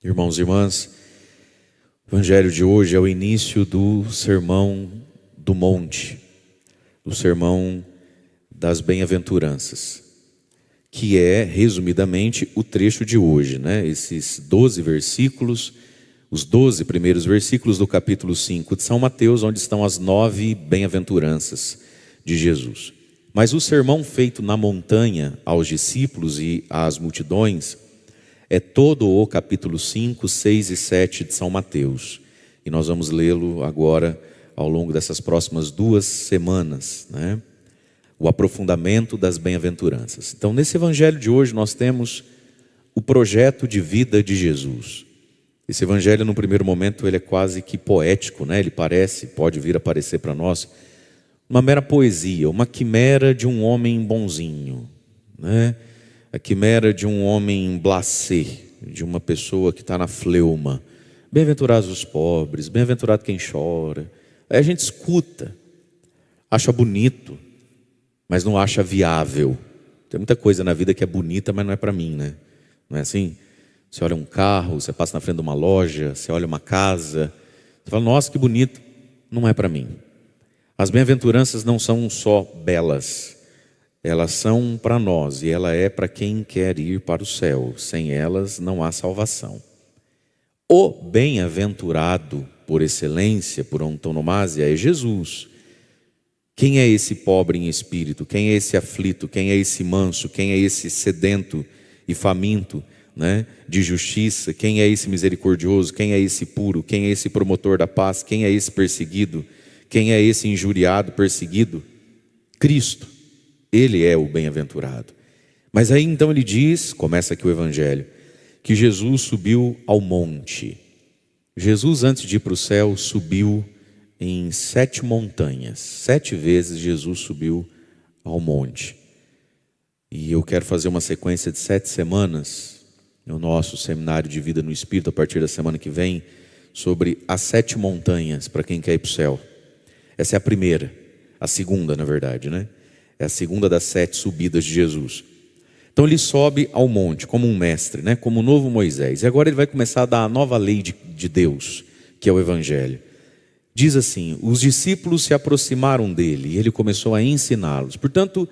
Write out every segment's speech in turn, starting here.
Irmãos e irmãs, o Evangelho de hoje é o início do Sermão do Monte, do Sermão das Bem-aventuranças, que é, resumidamente, o trecho de hoje, Esses 12 versículos, os 12 primeiros versículos do capítulo 5 de São Mateus, onde estão as 9 bem-aventuranças de Jesus. Mas o sermão feito na montanha aos discípulos e às multidões é todo o capítulo 5, 6 e 7 de São Mateus. E nós vamos lê-lo agora ao longo dessas próximas 2 semanas, O aprofundamento das bem-aventuranças. Então, nesse evangelho de hoje nós temos o projeto de vida de Jesus. Esse evangelho, no primeiro momento, ele é quase que poético, Ele pode vir a parecer para nós uma mera poesia, uma quimera de um homem bonzinho, A quimera de um homem blasé, de uma pessoa que está na fleuma. Bem-aventurados os pobres, bem-aventurado quem chora. Aí a gente escuta, acha bonito, mas não acha viável. Tem muita coisa na vida que é bonita, mas não é para mim, Não é assim? Você olha um carro, você passa na frente de uma loja, você olha uma casa, você fala, nossa, que bonito. Não é para mim. As bem-aventuranças não são só belas, elas são para nós e ela é para quem quer ir para o céu. Sem elas não há salvação. O bem-aventurado por excelência, por antonomasia, é Jesus. Quem é esse pobre em espírito? Quem é esse aflito? Quem é esse manso? Quem é esse sedento e faminto, de justiça? Quem é esse misericordioso? Quem é esse puro? Quem é esse promotor da paz? Quem é esse perseguido? Quem é esse injuriado, perseguido? Cristo. Ele é o bem-aventurado. Mas aí então ele diz, começa aqui o evangelho, que Jesus subiu ao monte. Jesus, antes de ir para o céu, subiu em 7 montanhas. 7 vezes Jesus subiu ao monte. E eu quero fazer uma sequência de 7 semanas no nosso seminário de vida no Espírito, a partir da semana que vem, sobre as 7 montanhas para quem quer ir para o céu. Essa é a primeira, a segunda, na verdade, É a segunda das 7 subidas de Jesus. Então ele sobe ao monte como um mestre, como o novo Moisés. E agora ele vai começar a dar a nova lei de Deus, que é o Evangelho. Diz assim, os discípulos se aproximaram dele e ele começou a ensiná-los. Portanto,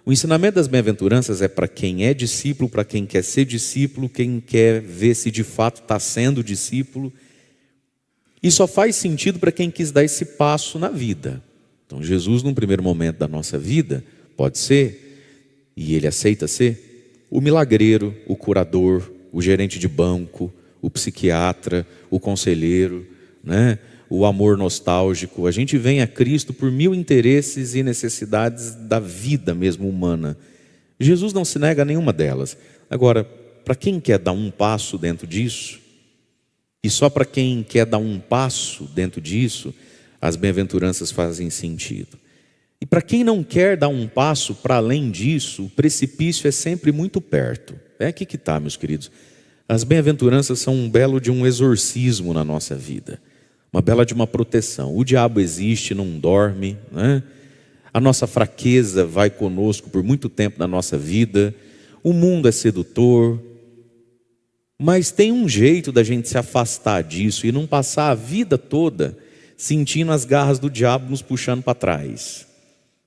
o ensinamento das bem-aventuranças é para quem é discípulo, para quem quer ser discípulo, quem quer ver se de fato está sendo discípulo. E só faz sentido para quem quis dar esse passo na vida. Então Jesus, num primeiro momento da nossa vida, pode ser, e ele aceita ser, o milagreiro, o curador, o gerente de banco, o psiquiatra, o conselheiro, o amor nostálgico. A gente vem a Cristo por 1000 interesses e necessidades da vida mesmo humana. Jesus não se nega a nenhuma delas. Agora, para quem quer dar um passo dentro disso, e só para quem quer dar um passo dentro disso, as bem-aventuranças fazem sentido. E para quem não quer dar um passo para além disso, o precipício é sempre muito perto. É aqui que está, meus queridos. As bem-aventuranças são um belo de um exorcismo na nossa vida. Uma bela de uma proteção. O diabo existe, não dorme, A nossa fraqueza vai conosco por muito tempo na nossa vida. O mundo é sedutor. Mas tem um jeito da gente se afastar disso e não passar a vida toda sentindo as garras do diabo nos puxando para trás,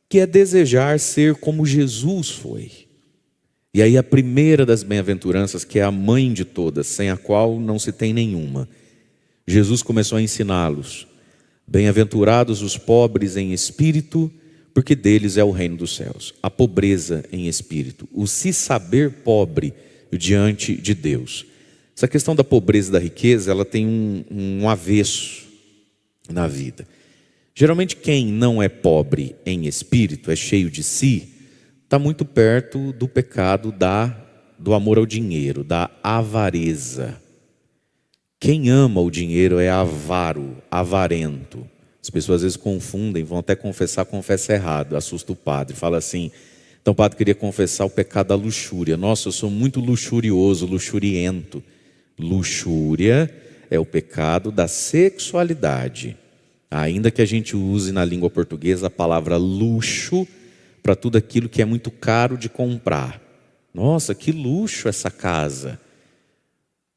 que é desejar ser como Jesus foi. E aí a primeira das bem-aventuranças, que é a mãe de todas, sem a qual não se tem nenhuma, Jesus começou a ensiná-los: bem-aventurados os pobres em espírito, porque deles é o reino dos céus. A pobreza em espírito, o se saber pobre diante de Deus. Essa questão da pobreza e da riqueza, ela tem um avesso na vida. Geralmente quem não é pobre em espírito, é cheio de si, está muito perto do pecado do amor ao dinheiro, da avareza. Quem ama o dinheiro é avaro, avarento. As pessoas às vezes confundem, vão até confessa errado, assusta o padre, fala assim, então o padre queria confessar o pecado da luxúria. Nossa, eu sou muito luxurioso, luxuriento. Luxúria é o pecado da sexualidade. Ainda que a gente use na língua portuguesa a palavra luxo para tudo aquilo que é muito caro de comprar. Nossa, que luxo essa casa.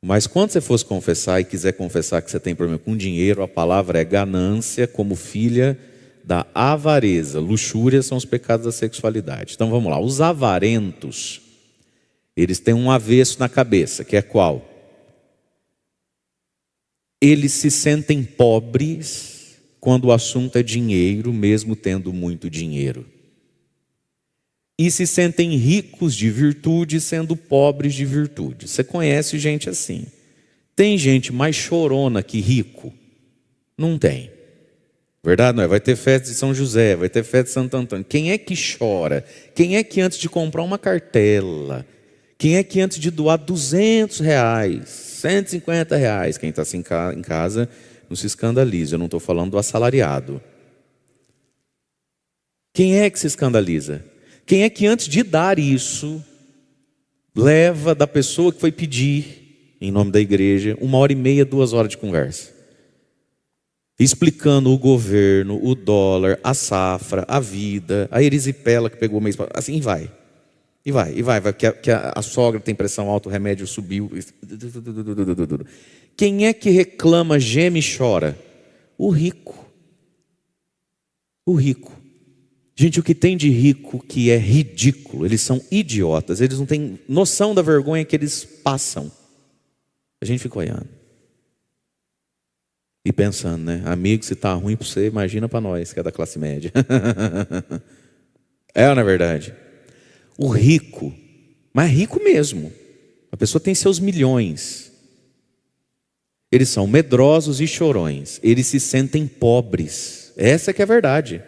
Mas quando você fosse confessar e quiser confessar que você tem problema com dinheiro, a palavra é ganância como filha da avareza. Luxúria são os pecados da sexualidade. Então vamos lá, os avarentos, eles têm um avesso na cabeça, que é qual? Eles se sentem pobres quando o assunto é dinheiro, mesmo tendo muito dinheiro. E se sentem ricos de virtude, sendo pobres de virtude. Você conhece gente assim. Tem gente mais chorona que rico? Não tem. Verdade, não é? Vai ter festa de São José, vai ter festa de Santo Antônio. Quem é que chora? Quem é que antes de comprar uma cartela, quem é que antes de doar R$200, R$150, quem está assim em casa, não se escandaliza, eu não estou falando do assalariado. Quem é que se escandaliza? Quem é que antes de dar isso, leva da pessoa que foi pedir, em nome da igreja, 1h30, 2 horas de conversa? Explicando o governo, o dólar, a safra, a vida, a erisipela que pegou o mês, assim vai. E vai, que a sogra tem pressão alta, o remédio subiu. Quem é que reclama, geme e chora? O rico. O rico. Gente, o que tem de rico que é ridículo, eles são idiotas, eles não têm noção da vergonha que eles passam. A gente fica olhando. E pensando, né? Amigo, se tá ruim para você, imagina para nós, que é da classe média. É ou não é verdade? O rico, mas rico mesmo, a pessoa tem seus milhões. Eles são medrosos e chorões, eles se sentem pobres. Essa que é a verdade.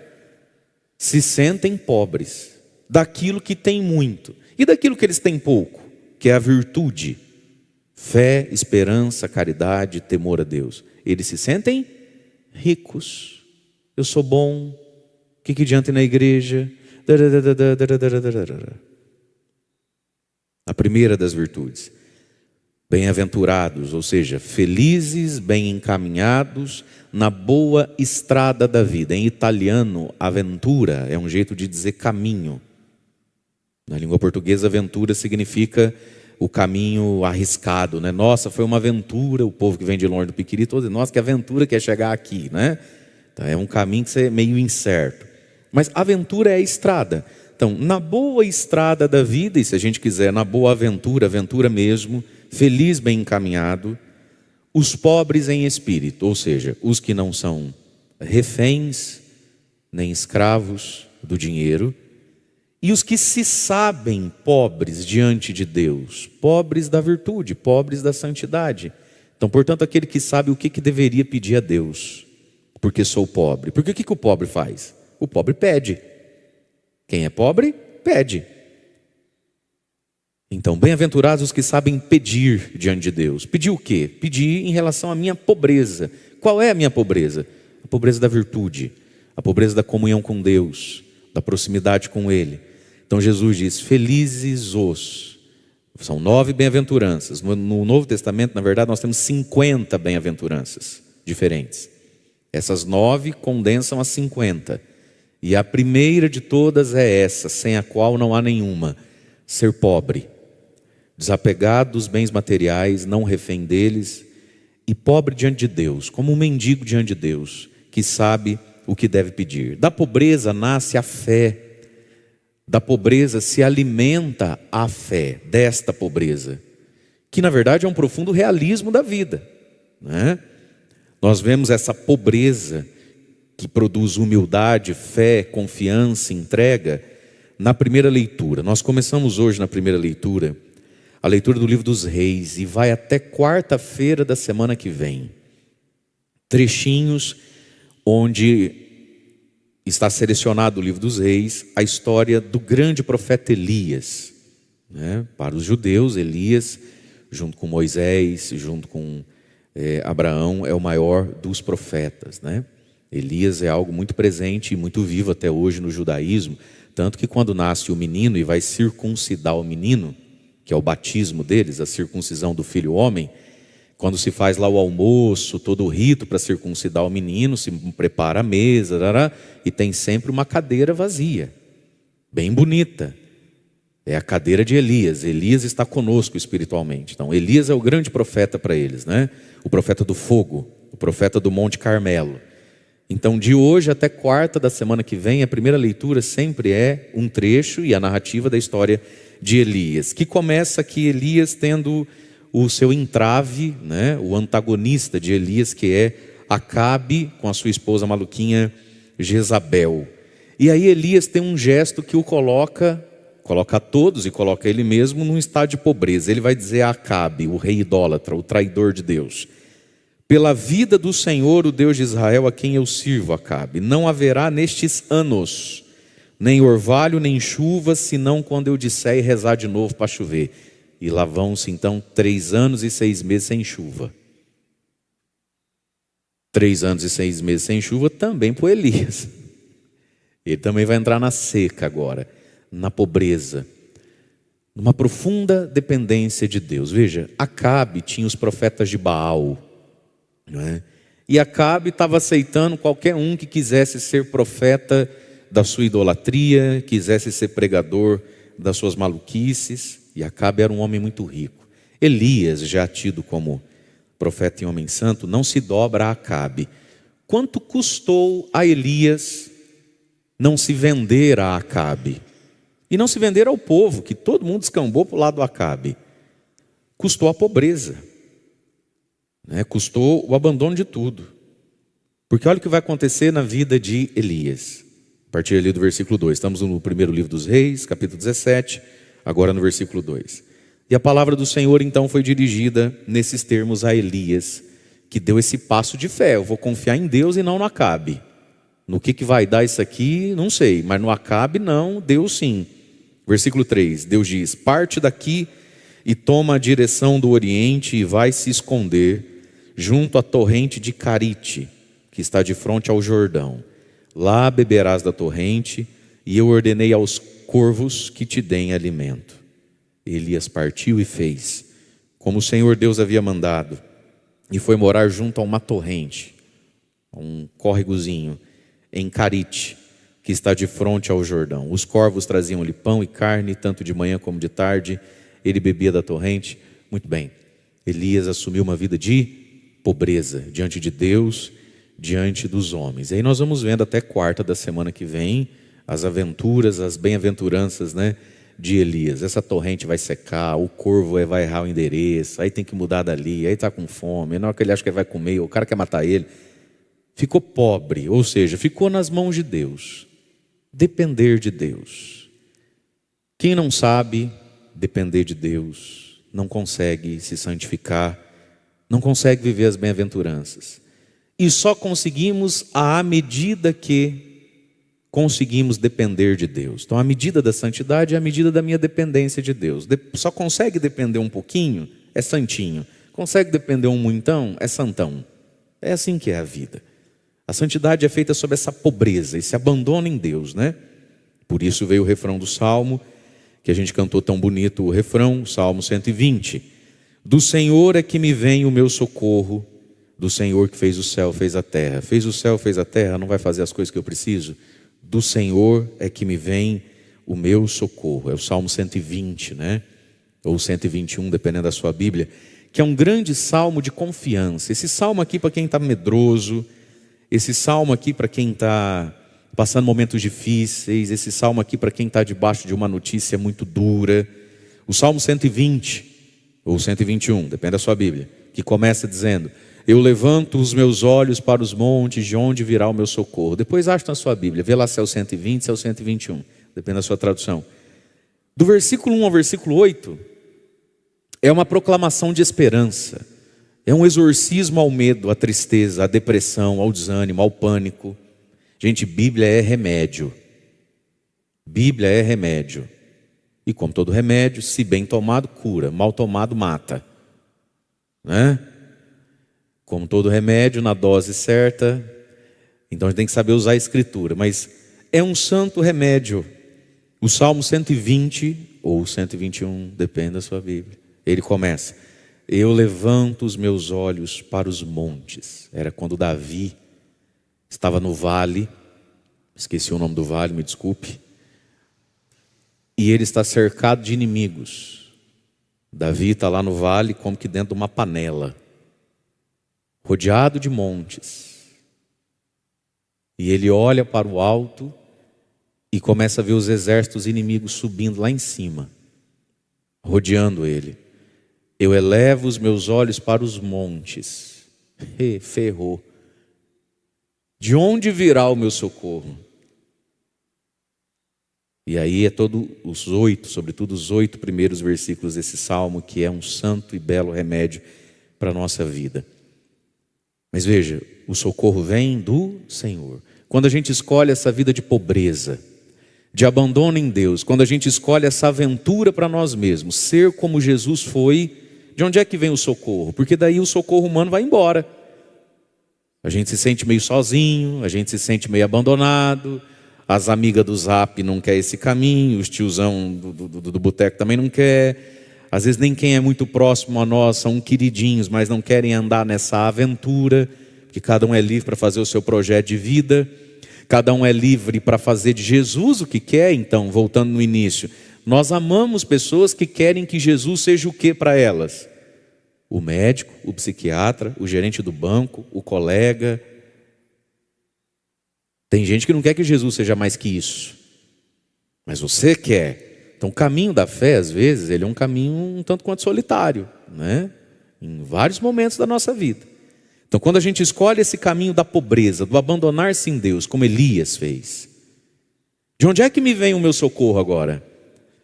Se sentem pobres daquilo que tem muito e daquilo que eles têm pouco, que é a virtude, fé, esperança, caridade, temor a Deus. Eles se sentem ricos. Eu sou bom, o que adianta ir na igreja? A primeira das virtudes, bem-aventurados, ou seja, felizes, bem encaminhados na boa estrada da vida. Em italiano, aventura é um jeito de dizer caminho. Na língua portuguesa, aventura significa o caminho arriscado, né? Nossa, foi uma aventura, o povo que vem de longe do Piquiri, todo diz, nossa, que aventura que é chegar aqui, né? Então, é um caminho que é meio incerto. Mas aventura é a estrada. Então, na boa estrada da vida, e se a gente quiser, na boa aventura, aventura mesmo, feliz, bem encaminhado, os pobres em espírito, ou seja, os que não são reféns, nem escravos do dinheiro, e os que se sabem pobres diante de Deus, pobres da virtude, pobres da santidade. Então, portanto, aquele que sabe o que deveria pedir a Deus, porque sou pobre. Porque o que o pobre faz? O pobre pede. Quem é pobre, pede. Então, bem-aventurados os que sabem pedir diante de Deus. Pedir o quê? Pedir em relação à minha pobreza. Qual é a minha pobreza? A pobreza da virtude, a pobreza da comunhão com Deus, da proximidade com Ele. Então Jesus diz, felizes os. São 9 bem-aventuranças. No Novo Testamento, na verdade, nós temos 50 bem-aventuranças diferentes. Essas 9 condensam as 50. E a primeira de todas é essa, sem a qual não há nenhuma: ser pobre, desapegado dos bens materiais, não refém deles, e pobre diante de Deus, como um mendigo diante de Deus, que sabe o que deve pedir. Da pobreza nasce a fé, da pobreza se alimenta a fé, desta pobreza, que na verdade é um profundo realismo da vida, né? Nós vemos essa pobreza que produz humildade, fé, confiança, entrega, na primeira leitura. Nós começamos hoje na primeira leitura, a leitura do livro dos Reis, e vai até quarta-feira da semana que vem. Trechinhos onde está selecionado o livro dos Reis, a história do grande profeta Elias, né? Para os judeus, Elias, junto com Moisés, junto com Abraão, é o maior dos profetas, né? Elias é algo muito presente e muito vivo até hoje no judaísmo, tanto que quando nasce o menino e vai circuncidar o menino, que é o batismo deles, a circuncisão do filho homem, quando se faz lá o almoço, todo o rito para circuncidar o menino, se prepara a mesa, e tem sempre uma cadeira vazia, bem bonita. É a cadeira de Elias. Elias está conosco espiritualmente. Então, Elias é o grande profeta para eles, né? O profeta do fogo, o profeta do Monte Carmelo. Então, de hoje até quarta da semana que vem, a primeira leitura sempre é um trecho e a narrativa da história de Elias, que começa aqui Elias tendo o seu entrave, né? O antagonista de Elias, que é Acabe, com a sua esposa maluquinha Jezabel. E aí Elias tem um gesto que o coloca a todos e coloca ele mesmo num estado de pobreza. Ele vai dizer a Acabe, o rei idólatra, o traidor de Deus: pela vida do Senhor, o Deus de Israel, a quem eu sirvo, Acabe, não haverá nestes anos nem orvalho, nem chuva, senão quando eu disser e rezar de novo para chover. E lá vão-se então 3 anos e 6 meses sem chuva. 3 anos e 6 meses sem chuva também para Elias. Ele também vai entrar na seca agora, na pobreza, numa profunda dependência de Deus. Veja, Acabe tinha os profetas de Baal, não é? E Acabe estava aceitando qualquer um que quisesse ser profeta da sua idolatria, quisesse ser pregador das suas maluquices. E Acabe era um homem muito rico. Elias, já tido como profeta e homem santo, não se dobra a Acabe. Quanto custou a Elias não se vender a Acabe? E não se vender ao povo, que todo mundo descambou para o lado do Acabe. Custou a pobreza, né? Custou o abandono de tudo. Porque olha o que vai acontecer na vida de Elias. A partir ali do versículo 2. Estamos no primeiro livro dos Reis, capítulo 17, agora no versículo 2. E a palavra do Senhor então foi dirigida nesses termos a Elias, que deu esse passo de fé. Eu vou confiar em Deus e não no Acabe. No que vai dar isso aqui, não sei, mas no Acabe não, Deus sim. Versículo 3, Deus diz: parte daqui e toma a direção do oriente e vai se esconder junto à torrente de Carite, que está de frente ao Jordão. Lá beberás da torrente, e eu ordenei aos corvos que te deem alimento. Elias partiu e fez como o Senhor Deus havia mandado, e foi morar junto a uma torrente, um córregozinho, em Carite, que está de frente ao Jordão. Os corvos traziam-lhe pão e carne, tanto de manhã como de tarde. Ele bebia da torrente. Muito bem, Elias assumiu uma vida de pobreza diante de Deus, diante dos homens. E aí nós vamos vendo até quarta da semana que vem as aventuras, as bem-aventuranças, né, de Elias. Essa torrente vai secar, o corvo vai errar o endereço, aí tem que mudar dali, aí está com fome, na hora que ele acha que ele vai comer, o cara quer matar ele. Ficou pobre, ou seja, ficou nas mãos de Deus. Depender de Deus. Quem não sabe depender de Deus não consegue se santificar, não consegue viver as bem-aventuranças. E só conseguimos à medida que conseguimos depender de Deus. Então a medida da santidade é a medida da minha dependência de Deus. Só consegue depender um pouquinho, é santinho. Consegue depender um muitão, é santão. É assim que é a vida. A santidade é feita sob essa pobreza, esse abandono em Deus, né? Por isso veio o refrão do Salmo, que a gente cantou tão bonito, o refrão, Salmo 120. Do Senhor é que me vem o meu socorro, do Senhor que fez o céu, fez a terra. Fez o céu, fez a terra, não vai fazer as coisas que eu preciso? Do Senhor é que me vem o meu socorro. É o Salmo 120, né? Ou 121, dependendo da sua Bíblia, que é um grande salmo de confiança. Esse salmo aqui para quem está medroso, esse salmo aqui para quem está passando momentos difíceis, esse salmo aqui para quem está debaixo de uma notícia muito dura. O Salmo 120, ou 121, depende da sua Bíblia, que começa dizendo: eu levanto os meus olhos para os montes, de onde virá o meu socorro. Depois acha na sua Bíblia, vê lá se é o 120, se é o 121, depende da sua tradução. Do versículo 1 ao versículo 8, é uma proclamação de esperança. É um exorcismo ao medo, à tristeza, à depressão, ao desânimo, ao pânico. Gente, Bíblia é remédio. Bíblia é remédio. E como todo remédio, se bem tomado, cura. Mal tomado, mata. Né? Como todo remédio, na dose certa. Então a gente tem que saber usar a Escritura. Mas é um santo remédio. O Salmo 120 ou 121, depende da sua Bíblia. Ele começa: eu levanto os meus olhos para os montes. Era quando Davi estava no vale, esqueci o nome do vale, me desculpe. e ele está cercado de inimigos. Davi está lá no vale como que dentro de uma panela, rodeado de montes. E ele olha para o alto e começa a ver os exércitos inimigos subindo lá em cima, rodeando ele. Eu elevo os meus olhos para os montes. Ferrou. De onde virá o meu socorro? E aí é sobretudo os 8 primeiros versículos desse salmo, que é um santo e belo remédio para a nossa vida. Mas veja, o socorro vem do Senhor. Quando a gente escolhe essa vida de pobreza, de abandono em Deus, quando a gente escolhe essa aventura para nós mesmos, ser como Jesus foi, de onde é que vem o socorro? Porque daí o socorro humano vai embora. A gente se sente meio sozinho, a gente se sente meio abandonado, as amigas do Zap não querem esse caminho, os tiozão do boteco também não quer. Às vezes nem quem é muito próximo a nós são queridinhos, mas não querem andar nessa aventura, porque cada um é livre para fazer o seu projeto de vida. Cada um é livre para fazer de Jesus o que quer. Então, voltando no início, nós amamos pessoas que querem que Jesus seja o que para elas? O médico, o psiquiatra, o gerente do banco, o colega. Tem gente que não quer que Jesus seja mais que isso, mas você quer. Então o caminho da fé, às vezes, ele é um caminho um tanto quanto solitário, né? Em vários momentos da nossa vida. Então, quando a gente escolhe esse caminho da pobreza, do abandonar-se em Deus, como Elias fez, de onde é que me vem o meu socorro agora?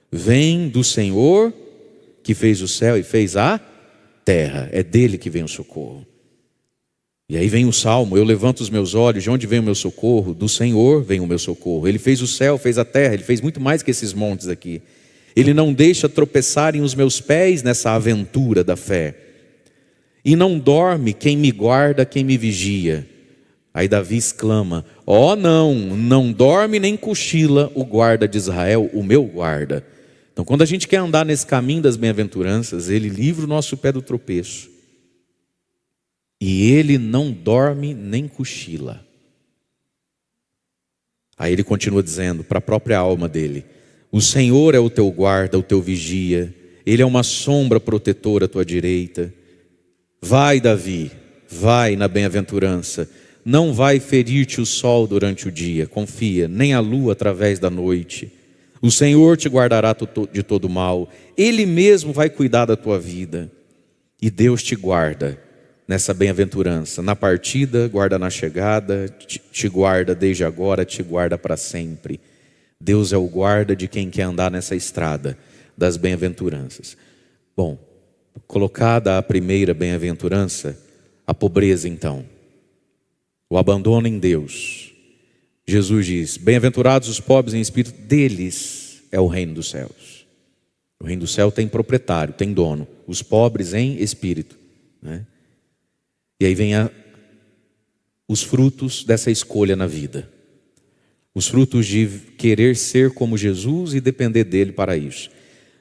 Vem do Senhor, que fez o céu e fez a terra. É dele que vem o socorro. E aí vem o salmo: eu levanto os meus olhos, de onde vem o meu socorro? Do Senhor vem o meu socorro. Ele fez o céu, fez a terra, ele fez muito mais que esses montes aqui. Ele não deixa tropeçarem os meus pés nessa aventura da fé. E não dorme quem me guarda, quem me vigia. Aí Davi exclama: ó, não dorme nem cochila o guarda de Israel, o meu guarda. Então, quando a gente quer andar nesse caminho das bem-aventuranças, ele livra o nosso pé do tropeço. E ele não dorme nem cochila. Aí ele continua dizendo para a própria alma dele: o Senhor é o teu guarda, o teu vigia. Ele é uma sombra protetora à tua direita. Vai, Davi, vai na bem-aventurança. Não vai ferir-te o sol durante o dia, confia, nem a lua através da noite. O Senhor te guardará de todo mal. Ele mesmo vai cuidar da tua vida. E Deus te guarda nessa bem-aventurança. Na partida, guarda na chegada, te guarda desde agora, te guarda para sempre. Deus é o guarda de quem quer andar nessa estrada das bem-aventuranças. Bom, colocada a primeira bem-aventurança, a pobreza então, o abandono em Deus. Jesus diz: bem-aventurados os pobres em espírito, deles é o reino dos céus. O reino do céu tem proprietário, tem dono. Os pobres em espírito, né? E aí vem os frutos dessa escolha na vida. Os frutos de querer ser como Jesus e depender dele para isso.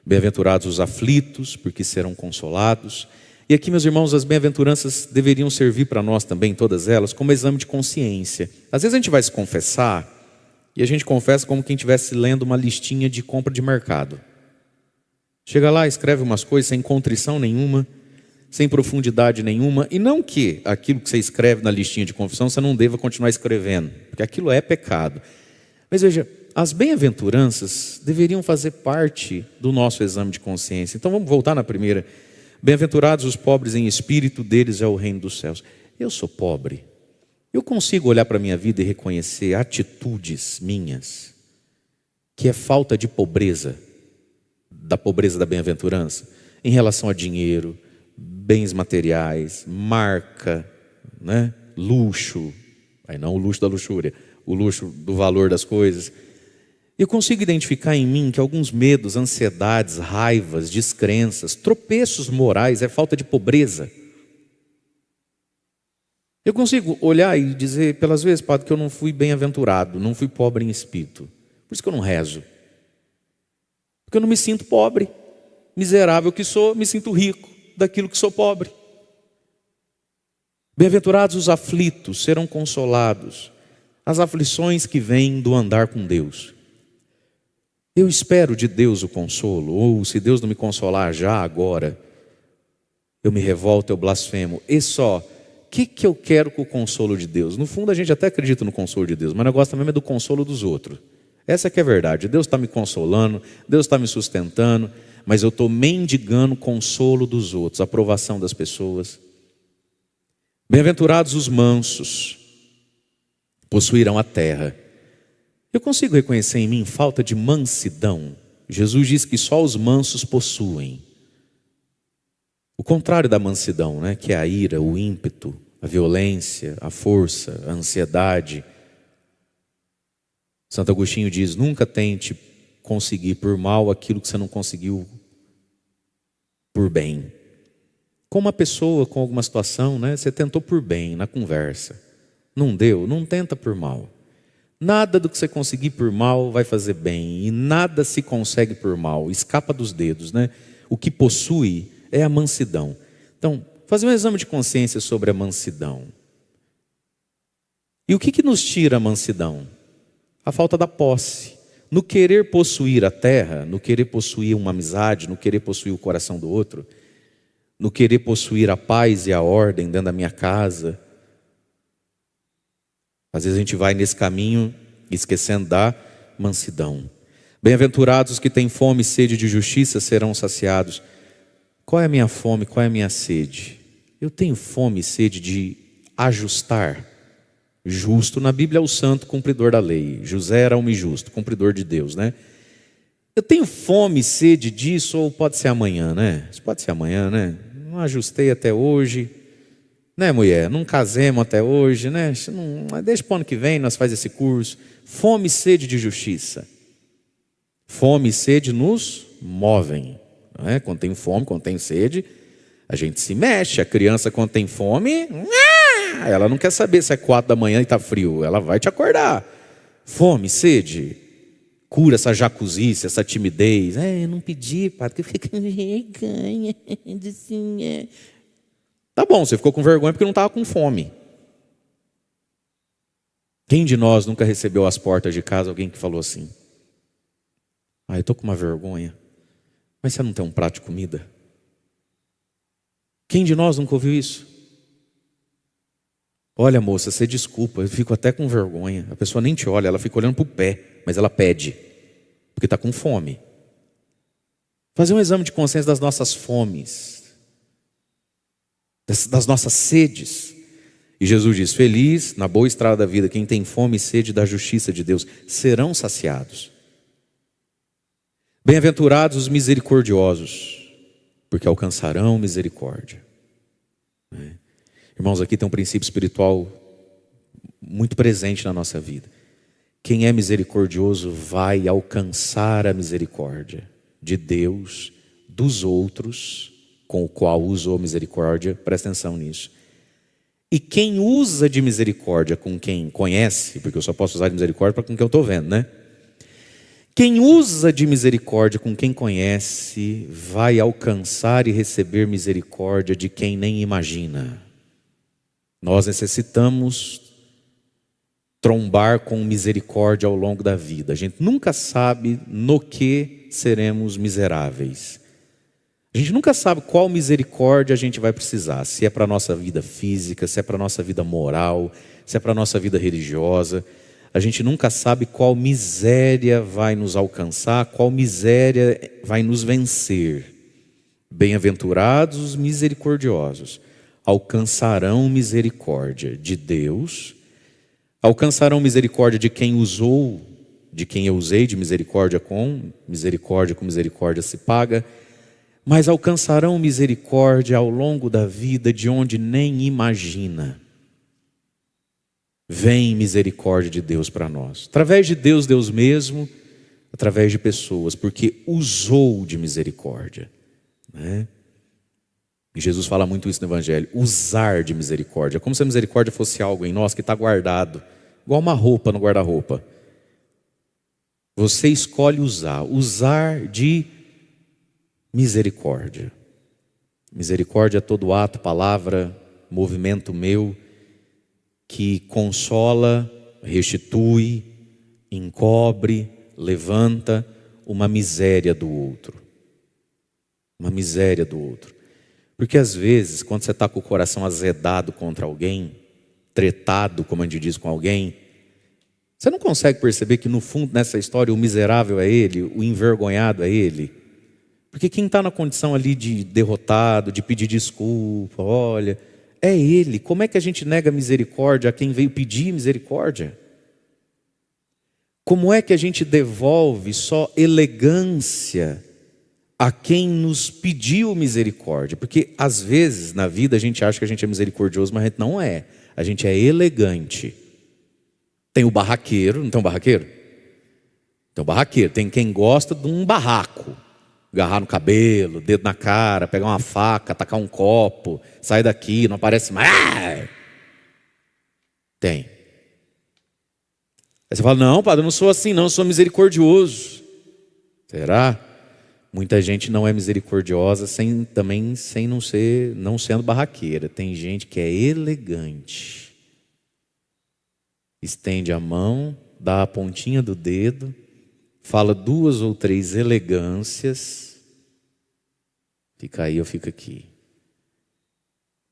Bem-aventurados os aflitos, porque serão consolados. E aqui, meus irmãos, as bem-aventuranças deveriam servir para nós também, todas elas, como exame de consciência. Às vezes a gente vai se confessar, e a gente confessa como quem estivesse lendo uma listinha de compra de mercado. Chega lá, escreve umas coisas sem contrição nenhuma, sem profundidade nenhuma. E não que aquilo que você escreve na listinha de confissão você não deva continuar escrevendo, porque aquilo é pecado. Mas veja, as bem-aventuranças deveriam fazer parte do nosso exame de consciência. Então vamos voltar na primeira. Bem-aventurados os pobres em espírito, deles é o reino dos céus. Eu sou pobre. Eu consigo olhar para a minha vida e reconhecer atitudes minhas que é falta de pobreza, da pobreza da bem-aventurança, em relação a dinheiro, bens materiais, marca, né? Luxo. Aí não o luxo da luxúria, o luxo do valor das coisas. Eu consigo identificar em mim que alguns medos, ansiedades, raivas, descrenças, tropeços morais é falta de pobreza. Eu consigo olhar e dizer, pelas vezes, padre, que eu não fui bem-aventurado, não fui pobre em espírito. Por isso que eu não rezo. Porque eu não me sinto pobre. Miserável que sou, me sinto rico daquilo que sou pobre. Bem-aventurados os aflitos, serão consolados. As aflições que vêm do andar com Deus. Eu espero de Deus o consolo, ou se Deus não me consolar já, agora, eu me revolto, eu blasfemo. E só, o que eu quero com o consolo de Deus? No fundo a gente até acredita no consolo de Deus, mas o negócio também é do consolo dos outros. Essa que é a verdade. Deus está me consolando, Deus está me sustentando, mas eu estou mendigando o consolo dos outros, a aprovação das pessoas. Bem-aventurados os mansos, possuirão a terra. Eu consigo reconhecer em mim falta de mansidão. Jesus diz que só os mansos possuem. O contrário da mansidão, né? Que é a ira, o ímpeto, a violência, a força, a ansiedade. Santo Agostinho diz: nunca tente conseguir por mal aquilo que você não conseguiu por bem. Com uma pessoa, com alguma situação, né? Você tentou por bem na conversa. Não deu, não tenta por mal. Nada do que você conseguir por mal vai fazer bem. E nada se consegue por mal. Escapa dos dedos, né? O que possui é a mansidão. Então, fazer um exame de consciência sobre a mansidão. E o que nos tira a mansidão? A falta da posse. No querer possuir a terra, no querer possuir uma amizade, no querer possuir o coração do outro, no querer possuir a paz e a ordem dentro da minha casa. Às vezes a gente vai nesse caminho esquecendo da mansidão. Bem-aventurados os que têm fome e sede de justiça serão saciados. Qual é a minha fome, qual é a minha sede? Eu tenho fome e sede de ajustar. Justo na Bíblia é o santo cumpridor da lei. José era homem justo, cumpridor de Deus, né? Eu tenho fome e sede disso, ou pode ser amanhã, né? Isso pode ser amanhã, né? Não ajustei até hoje, né, mulher? Não casemos até hoje, né? Não, deixa para o ano que vem, nós faz esse curso. Fome e sede de justiça. Fome e sede nos movem, não é? Quando tem fome, quando tem sede, a gente se mexe. A criança, quando tem fome, ela não quer saber se é 4 da manhã e está frio, ela vai te acordar. Fome, sede, cura essa jacuzice, essa timidez. Eu não pedi, padre, porque eu fiquei com vergonha. Tá bom, você ficou com vergonha porque não estava com fome. Quem de nós nunca recebeu às portas de casa alguém que falou assim: eu estou com uma vergonha, mas você não tem um prato de comida? Quem de nós nunca ouviu isso? Olha, moça, você desculpa, eu fico até com vergonha. A pessoa nem te olha, ela fica olhando para o pé, mas ela pede, porque está com fome. Fazer um exame de consciência das nossas fomes, das nossas sedes. E Jesus diz: feliz, na boa estrada da vida, quem tem fome e sede da justiça de Deus, serão saciados. Bem-aventurados os misericordiosos, porque alcançarão misericórdia. Irmãos, aqui tem um princípio espiritual muito presente na nossa vida. Quem é misericordioso vai alcançar a misericórdia de Deus, dos outros, com o qual usou misericórdia. Presta atenção nisso. E quem usa de misericórdia com quem conhece, porque eu só posso usar de misericórdia com quem eu estou vendo, né? Quem usa de misericórdia com quem conhece, vai alcançar e receber misericórdia de quem nem imagina. Nós necessitamos trombar com misericórdia ao longo da vida. A gente nunca sabe no que seremos miseráveis. A gente nunca sabe qual misericórdia a gente vai precisar. Se é para a nossa vida física, se é para a nossa vida moral, se é para a nossa vida religiosa. A gente nunca sabe qual miséria vai nos alcançar, qual miséria vai nos vencer. Bem-aventurados os misericordiosos, alcançarão misericórdia de Deus, alcançarão misericórdia de quem usou, de quem eu usei de misericórdia com misericórdia se paga, mas alcançarão misericórdia ao longo da vida de onde nem imagina. Vem misericórdia de Deus para nós, através de Deus, Deus mesmo, através de pessoas, porque usou de misericórdia, né? E Jesus fala muito isso no Evangelho, usar de misericórdia, como se a misericórdia fosse algo em nós que está guardado, igual uma roupa no guarda-roupa. Você escolhe usar de misericórdia. Misericórdia é todo ato, palavra, movimento meu, que consola, restitui, encobre, levanta uma miséria do outro. Uma miséria do outro. Porque às vezes, quando você está com o coração azedado contra alguém, tretado, como a gente diz, com alguém, você não consegue perceber que no fundo nessa história o miserável é ele, o envergonhado é ele. Porque quem está na condição ali de derrotado, de pedir desculpa, olha, é ele. Como é que a gente nega misericórdia a quem veio pedir misericórdia? Como é que a gente devolve só elegância a quem nos pediu misericórdia? Porque às vezes na vida a gente acha que a gente é misericordioso, mas a gente não é. A gente é elegante. Tem o barraqueiro, não tem um barraqueiro? Tem o barraqueiro, tem quem gosta de um barraco. Agarrar no cabelo, dedo na cara, pegar uma faca, tacar um copo, sai daqui, não aparece mais. Tem. Aí você fala, não, padre, eu não sou assim não, eu sou misericordioso. Será? Muita gente não é misericordiosa também sem não sendo barraqueira. Tem gente que é elegante. Estende a mão, dá a pontinha do dedo, fala 2 ou 3 elegâncias, fica aí ou fica aqui.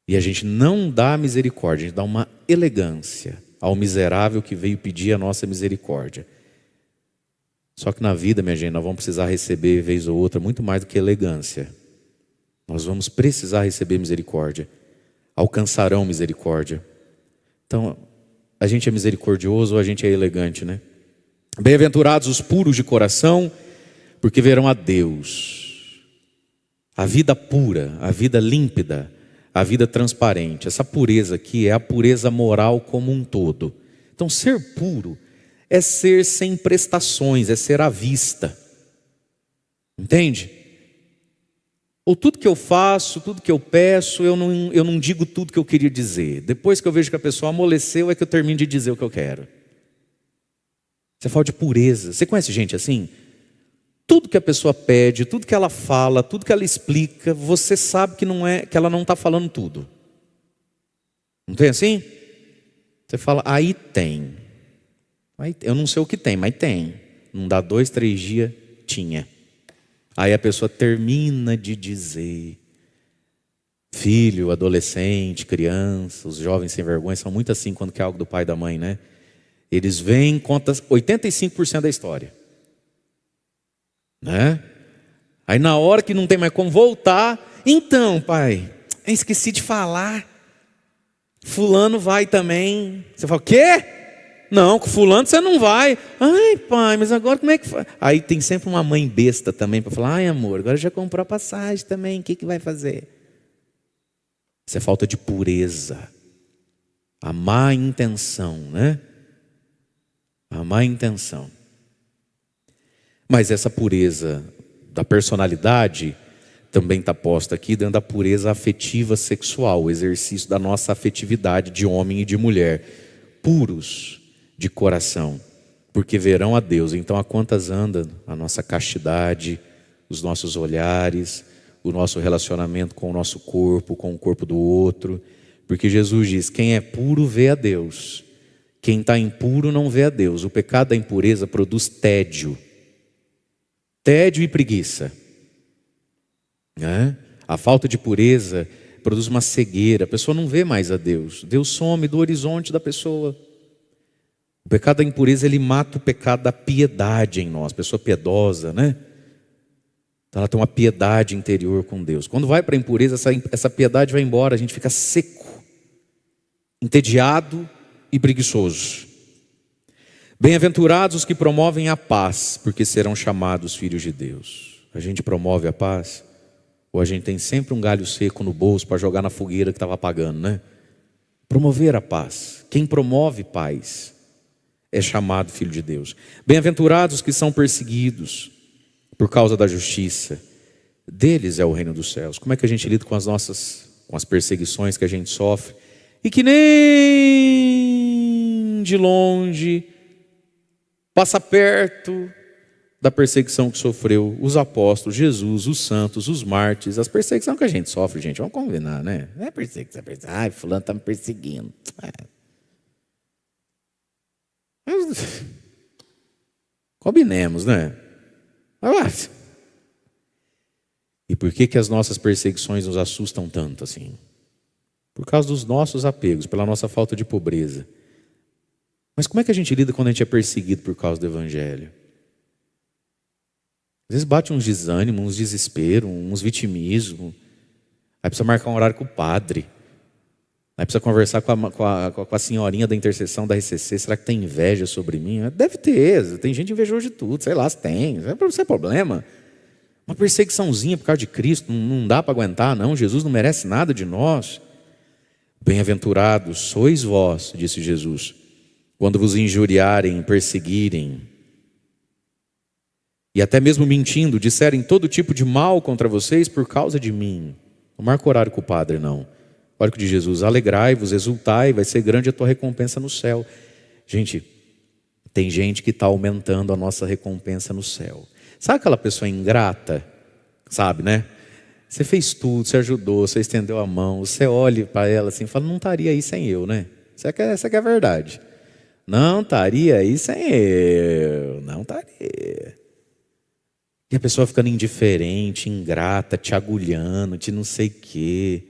E a gente não dá misericórdia, a gente dá uma elegância ao miserável que veio pedir a nossa misericórdia. Só que na vida, minha gente, nós vamos precisar receber, vez ou outra, muito mais do que elegância. Nós vamos precisar receber misericórdia. Alcançarão misericórdia. Então, a gente é misericordioso ou a gente é elegante, né? Bem-aventurados os puros de coração, porque verão a Deus. A vida pura, a vida límpida, a vida transparente. Essa pureza aqui é a pureza moral como um todo. Então, ser puro é ser sem prestações, é ser à vista. Entende? Ou tudo que eu faço, tudo que eu peço, eu não digo tudo que eu queria dizer. Depois que eu vejo que a pessoa amoleceu, é que eu termino de dizer o que eu quero. Você fala de pureza. Você conhece gente assim? Tudo que a pessoa pede, tudo que ela fala, tudo que ela explica, você sabe que ela não está falando tudo. Não tem assim? Você fala, aí tem. Eu não sei o que tem, mas tem. Não dá 2, 3 dias, tinha. Aí a pessoa termina de dizer. Filho, adolescente, criança, os jovens sem vergonha são muito assim quando quer algo do pai e da mãe, né? Eles vêm, contam 85% da história, né? Aí na hora que não tem mais como voltar, então, pai, eu esqueci de falar. Fulano vai também. Você fala, o quê? Não, com fulano você não vai. Ai, pai, mas agora como é que faz? Aí tem sempre uma mãe besta também para falar, ai amor, agora já comprou a passagem também, o que vai fazer? Isso é falta de pureza. A má intenção, né? A má intenção. Mas essa pureza da personalidade também está posta aqui dentro da pureza afetiva sexual, o exercício da nossa afetividade de homem e de mulher. Puros de coração, porque verão a Deus. Então, a quantas anda a nossa castidade, os nossos olhares, o nosso relacionamento com o nosso corpo, com o corpo do outro? Porque Jesus diz, quem é puro vê a Deus, quem está impuro não vê a Deus. O pecado da impureza produz tédio e preguiça, né? A falta de pureza produz uma cegueira, a pessoa não vê mais a Deus, Deus some do horizonte da pessoa. O pecado da impureza, ele mata o pecado da piedade em nós. Pessoa piedosa, né? Então ela tem uma piedade interior com Deus. Quando vai para a impureza, essa piedade vai embora. A gente fica seco, entediado e preguiçoso. Bem-aventurados os que promovem a paz, porque serão chamados filhos de Deus. A gente promove a paz? Ou a gente tem sempre um galho seco no bolso para jogar na fogueira que estava apagando, né? Promover a paz. Quem promove paz é chamado filho de Deus. Bem-aventurados que são perseguidos por causa da justiça, deles é o reino dos céus. Como é que a gente lida com as perseguições que a gente sofre e que nem de longe passa perto da perseguição que sofreu os apóstolos, Jesus, os santos, os mártires? As perseguições que a gente sofre, gente, vamos combinar, né? Não é perseguição, ai, fulano está me perseguindo. Combinemos, né? E por que as nossas perseguições nos assustam tanto assim? Por causa dos nossos apegos, pela nossa falta de pobreza. Mas como é que a gente lida quando a gente é perseguido por causa do Evangelho? Às vezes bate uns desânimos, uns desespero, uns vitimismo. Aí precisa marcar um horário com o padre. Aí precisa conversar com a senhorinha da intercessão da RCC. Será que tem inveja sobre mim? Deve ter. Tem gente invejosa de tudo. Sei lá se tem. Isso é problema. Uma perseguiçãozinha por causa de Cristo. Não dá para aguentar, não. Jesus não merece nada de nós. Bem-aventurados sois vós, disse Jesus, quando vos injuriarem, perseguirem, e até mesmo mentindo, disserem todo tipo de mal contra vocês por causa de mim. Não marca horário com o padre, não. Olha o que diz Jesus: alegrai-vos, exultai, vai ser grande a tua recompensa no céu. Gente, tem gente que está aumentando a nossa recompensa no céu. Sabe aquela pessoa ingrata? Sabe, né? Você fez tudo, você ajudou, você estendeu a mão, você olha para ela assim e fala: não estaria aí sem eu, né? Essa que é a verdade. Não estaria aí sem eu, não estaria. E a pessoa ficando indiferente, ingrata, te agulhando, te não sei o quê.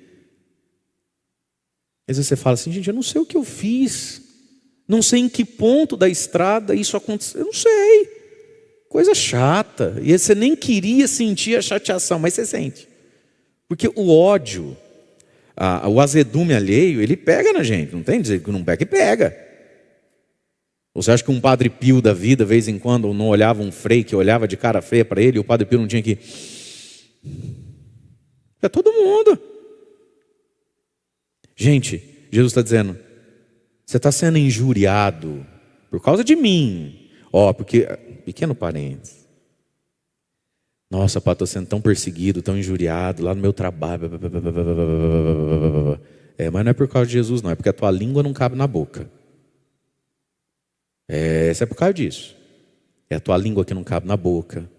Às vezes você fala assim: gente, eu não sei o que eu fiz, não sei em que ponto da estrada isso aconteceu, eu não sei. Coisa chata. E você nem queria sentir a chateação, mas você sente. Porque o ódio, o azedume alheio, ele pega na gente. Não tem dizer que não pega, que pega. Você acha que um Padre Pio da vida, de vez em quando, não olhava um frei que olhava de cara feia para ele, e o Padre Pio não tinha que... É todo mundo. Gente, Jesus está dizendo: você está sendo injuriado por causa de mim. Porque, pequeno parênteses, nossa, pai, estou sendo tão perseguido, tão injuriado lá no meu trabalho. Mas não é por causa de Jesus, não. É porque a tua língua não cabe na boca. Isso é por causa disso. É a tua língua que não cabe na boca.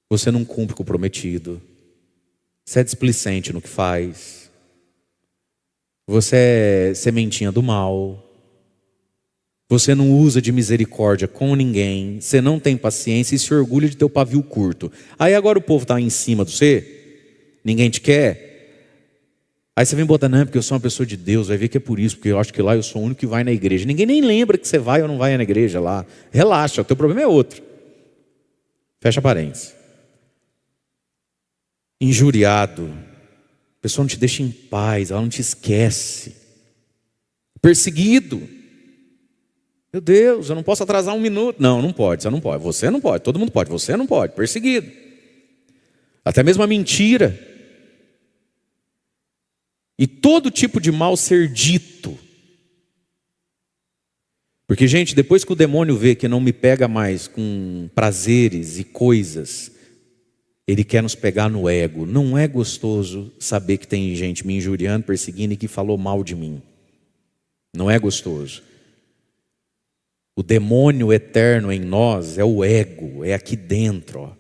Você não cumpre com o prometido. Você é displicente no que faz. Você é sementinha do mal. Você não usa de misericórdia com ninguém. Você não tem paciência e se orgulha de ter o pavio curto. Aí agora o povo está em cima de você. Ninguém te quer. Aí você vem botar: não, porque eu sou uma pessoa de Deus. Vai ver que é por isso, porque eu acho que lá eu sou o único que vai na igreja. Ninguém nem lembra que você vai ou não vai na igreja lá. Relaxa, o teu problema é outro. Fecha parênteses. Injuriado. A pessoa não te deixa em paz, ela não te esquece. Perseguido. Meu Deus, eu não posso atrasar um minuto. Não pode, você não pode. Você não pode, todo mundo pode, você não pode. Perseguido. Até mesmo a mentira. E todo tipo de mal ser dito. Porque, gente, depois que o demônio vê que não me pega mais com prazeres e coisas, ele quer nos pegar no ego. Não é gostoso saber que tem gente me injuriando, perseguindo e que falou mal de mim. Não é gostoso. O demônio eterno em nós é o ego, é aqui dentro.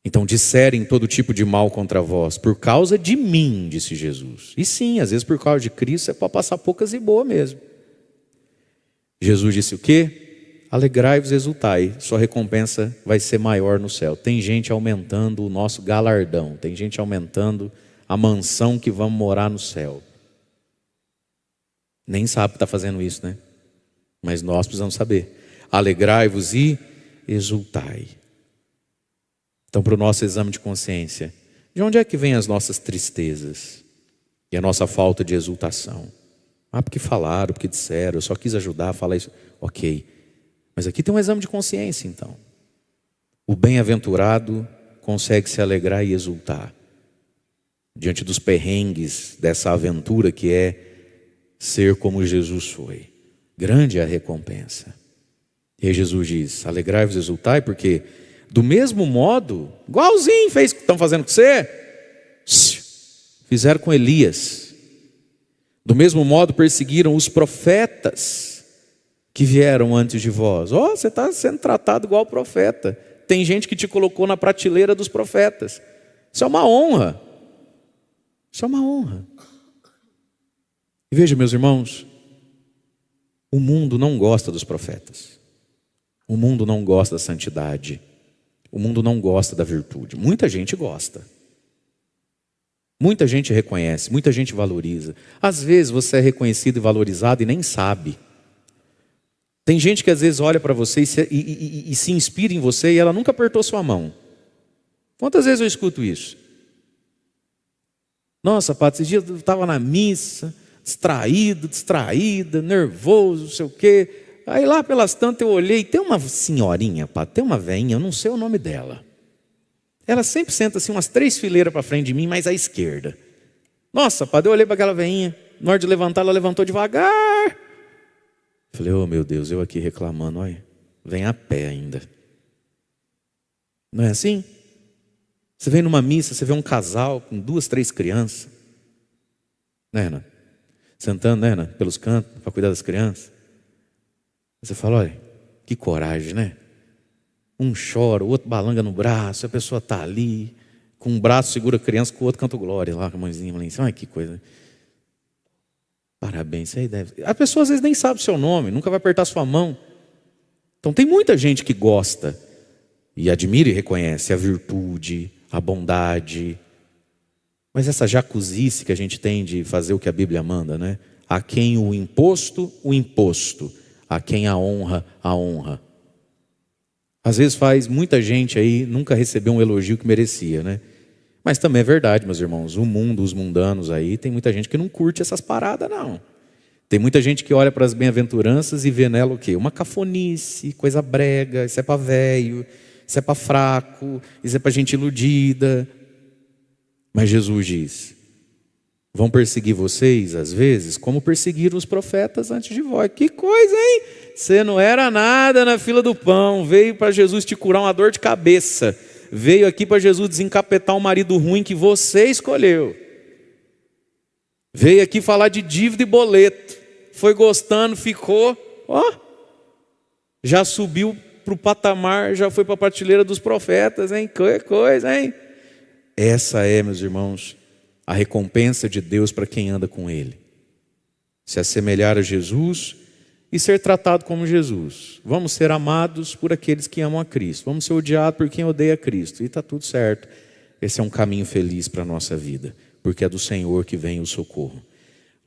Então disserem todo tipo de mal contra vós, por causa de mim, disse Jesus. E sim, às vezes por causa de Cristo é para passar poucas e boas mesmo. Jesus disse o quê? Alegrai-vos, exultai, sua recompensa vai ser maior no céu. Tem gente aumentando o nosso galardão, tem gente aumentando a mansão que vamos morar no céu. Nem sabe que está fazendo isso, né? Mas nós precisamos saber. Alegrai-vos e exultai. Então, para o nosso exame de consciência, de onde é que vêm as nossas tristezas e a nossa falta de exultação? Porque falaram, porque disseram, eu só quis ajudar a falar isso. Ok, mas aqui tem um exame de consciência então. O bem-aventurado consegue se alegrar e exultar diante dos perrengues dessa aventura que é ser como Jesus foi. Grande é a recompensa. E aí Jesus diz: alegrai-vos e exultai, porque do mesmo modo, igualzinho fez o que estão fazendo com você, fizeram com Elias. Do mesmo modo perseguiram os profetas que vieram antes de vós. Você está sendo tratado igual profeta. Tem gente que te colocou na prateleira dos profetas. Isso é uma honra. Isso é uma honra. E veja, meus irmãos, o mundo não gosta dos profetas. O mundo não gosta da santidade. O mundo não gosta da virtude. Muita gente gosta. Muita gente reconhece, muita gente valoriza. Às vezes você é reconhecido e valorizado e nem sabe. Tem gente que às vezes olha para você e se inspira em você e ela nunca apertou sua mão. Quantas vezes eu escuto isso? Nossa, Pato, esses dias eu estava na missa, distraída, nervoso, não sei o quê. Aí lá pelas tantas eu olhei, tem uma senhorinha, Pato, tem uma velhinha, eu não sei o nome dela. Ela sempre senta assim umas 3 fileiras para frente de mim, mas à esquerda. Nossa, Pato, eu olhei para aquela velhinha, na hora de levantar, ela levantou devagar. Falei, oh meu Deus, eu aqui reclamando, olha, vem a pé ainda. Não é assim? Você vem numa missa, você vê um casal com 2, 3 crianças. Né, Renan? Sentando, né, Renan? Pelos cantos, para cuidar das crianças. Você fala, olha, que coragem, né? Um chora, o outro balanga no braço, a pessoa está ali, com um braço segura a criança, com o outro canta glória lá, com a mãozinha lá em cima. Olha que coisa. Parabéns, isso aí deve... A pessoa às vezes nem sabe o seu nome, nunca vai apertar sua mão. Então tem muita gente que gosta e admira e reconhece a virtude, a bondade. Mas essa jacuzice que a gente tem de fazer o que a Bíblia manda, né? A quem o imposto. A quem a honra. Às vezes faz muita gente aí nunca recebeu um elogio que merecia, né? Mas também é verdade, meus irmãos, o mundo, os mundanos aí, tem muita gente que não curte essas paradas, não. Tem muita gente que olha para as bem-aventuranças e vê nela o quê? Uma cafonice, coisa brega, isso é para velho, isso é para fraco, isso é para gente iludida. Mas Jesus diz, vão perseguir vocês, às vezes, como perseguiram os profetas antes de vós. Que coisa, hein? Você não era nada na fila do pão, veio para Jesus te curar uma dor de cabeça, veio aqui para Jesus desencapetar um marido ruim que você escolheu, veio aqui falar de dívida e boleto, foi gostando, ficou, ó, já subiu para o patamar, já foi para a prateleira dos profetas, hein? Que coisa, hein? Essa é, meus irmãos, a recompensa de Deus para quem anda com Ele. Se assemelhar a Jesus e ser tratado como Jesus. Vamos ser amados por aqueles que amam a Cristo. Vamos ser odiados por quem odeia Cristo. E está tudo certo. Esse é um caminho feliz para a nossa vida. Porque é do Senhor que vem o socorro.